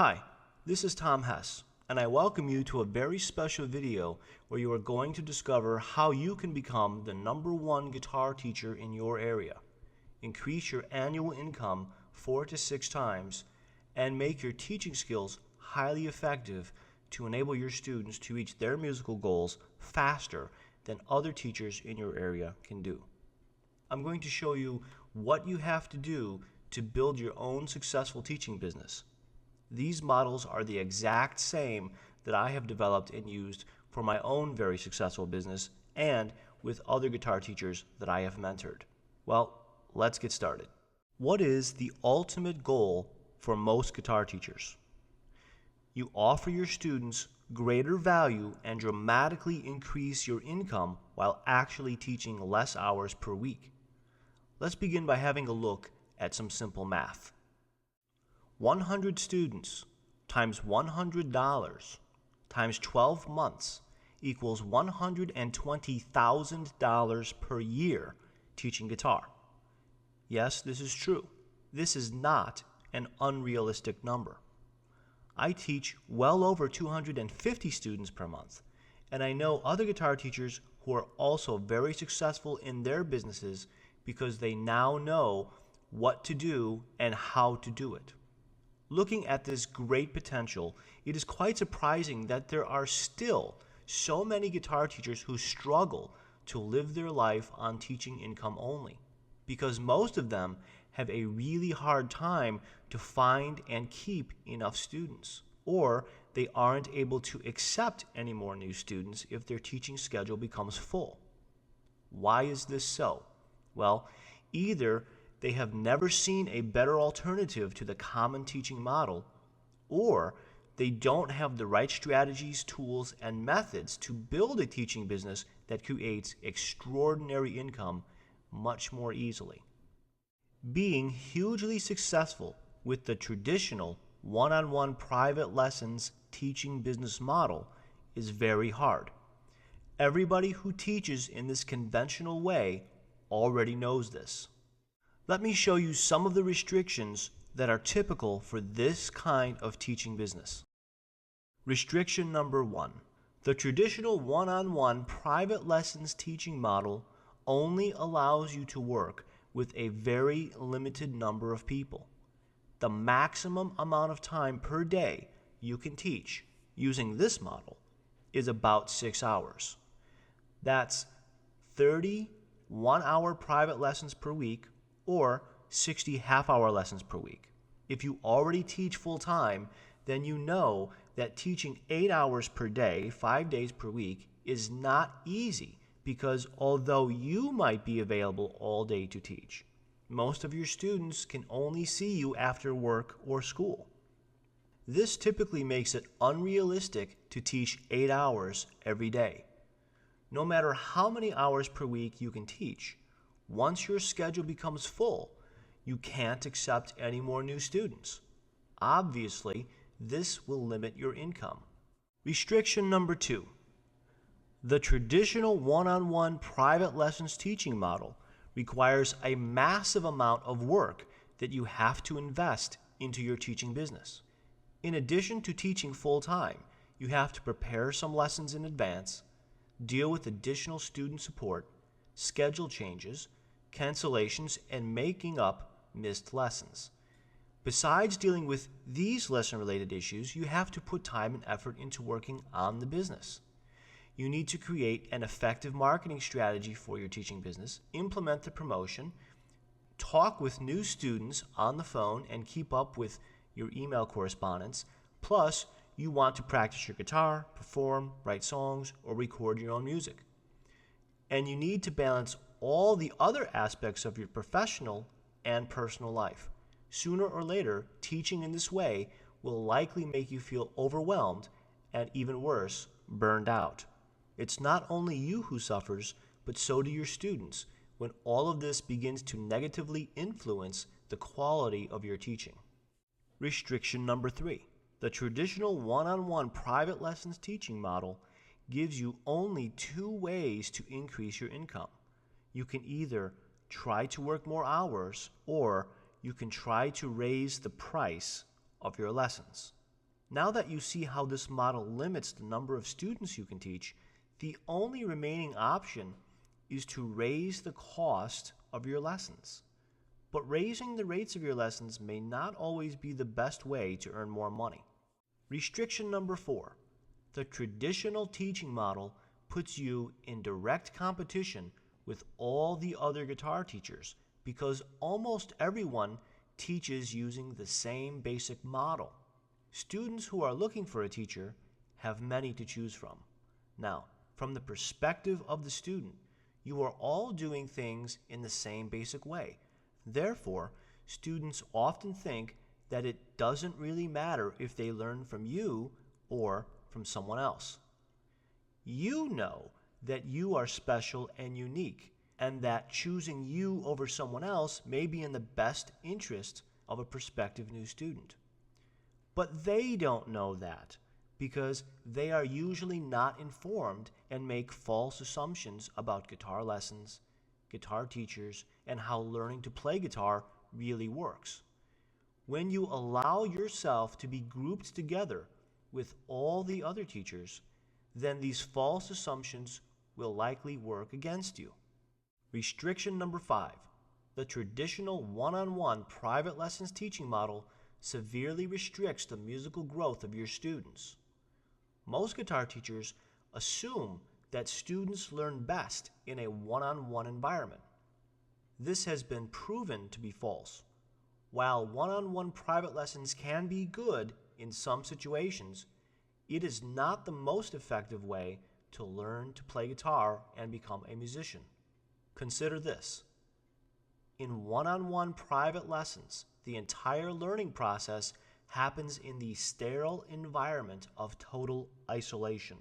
Hi, this is Tom Hess, and I welcome you to a very special video where you are going to discover how you can become the #1 guitar teacher in your area, increase your annual income 4 to 6 times, and make your teaching skills highly effective to enable your students to reach their musical goals faster than other teachers in your area can do. I'm going to show you what you have to do to build your own successful teaching business. These models are the exact same that I have developed and used for my own very successful business and with other guitar teachers that I have mentored. Well, let's get started. What is the ultimate goal for most guitar teachers? You offer your students greater value and dramatically increase your income while actually teaching less hours per week. Let's begin by having a look at some simple math. 100 students times $100 times 12 months equals $120,000 per year teaching guitar. Yes, this is true. This is not an unrealistic number. I teach well over 250 students per month, and I know other guitar teachers who are also very successful in their businesses because they now know what to do and how to do it. Looking at this great potential, it is quite surprising that there are still so many guitar teachers who struggle to live their life on teaching income only, because most of them have a really hard time to find and keep enough students, or they aren't able to accept any more new students if their teaching schedule becomes full. Why is this so? Well, either they have never seen a better alternative to the common teaching model, or they don't have the right strategies, tools, and methods to build a teaching business that creates extraordinary income much more easily. Being hugely successful with the traditional one-on-one private lessons teaching business model is very hard. Everybody who teaches in this conventional way already knows this. Let me show you some of the restrictions that are typical for this kind of teaching business. Restriction number 1. The traditional one-on-one private lessons teaching model only allows you to work with a very limited number of people. The maximum amount of time per day you can teach using this model is about 6 hours. That's 30 one-hour private lessons per week or 60 half-hour lessons per week. If you already teach full-time, then you know that teaching 8 hours per day, 5 days per week, is not easy because although you might be available all day to teach, most of your students can only see you after work or school. This typically makes it unrealistic to teach 8 hours every day. No matter how many hours per week you can teach, once your schedule becomes full, you can't accept any more new students. Obviously, this will limit your income. Restriction number 2. The traditional one-on-one private lessons teaching model requires a massive amount of work that you have to invest into your teaching business. In addition to teaching full-time, you have to prepare some lessons in advance, deal with additional student support, schedule changes, cancellations, and making up missed lessons. Besides dealing with these lesson-related issues, you have to put time and effort into working on the business. You need to create an effective marketing strategy for your teaching business, implement the promotion, talk with new students on the phone, and keep up with your email correspondence. Plus, you want to practice your guitar, perform, write songs, or record your own music. And you need to balance all the other aspects of your professional and personal life. Sooner or later, teaching in this way will likely make you feel overwhelmed and, even worse, burned out. It's not only you who suffers, but so do your students when all of this begins to negatively influence the quality of your teaching. Restriction number 3. The traditional one-on-one private lessons teaching model gives you only 2 ways to increase your income. You can either try to work more hours or you can try to raise the price of your lessons. Now that you see how this model limits the number of students you can teach, the only remaining option is to raise the cost of your lessons. But raising the rates of your lessons may not always be the best way to earn more money. Restriction number 4. The traditional teaching model puts you in direct competition with all the other guitar teachers because almost everyone teaches using the same basic model. Students who are looking for a teacher have many to choose from. Now, from the perspective of the student, you are all doing things in the same basic way. Therefore, students often think that it doesn't really matter if they learn from you or from someone else. You know that you are special and unique, and that choosing you over someone else may be in the best interest of a prospective new student. But they don't know that because they are usually not informed and make false assumptions about guitar lessons, guitar teachers, and how learning to play guitar really works. When you allow yourself to be grouped together with all the other teachers, then these false assumptions will likely work against you. Restriction number 5. The traditional one-on-one private lessons teaching model severely restricts the musical growth of your students. Most guitar teachers assume that students learn best in a one-on-one environment. This has been proven to be false. While one-on-one private lessons can be good in some situations, it is not the most effective way to learn to play guitar and become a musician. Consider this. In one-on-one private lessons, the entire learning process happens in the sterile environment of total isolation.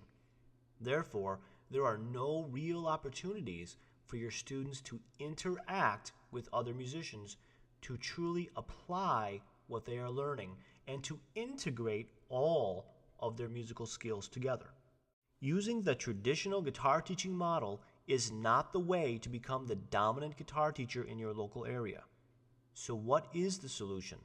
Therefore, there are no real opportunities for your students to interact with other musicians, to truly apply what they are learning, and to integrate all of their musical skills together. Using the traditional guitar teaching model is not the way to become the dominant guitar teacher in your local area. So what is the solution?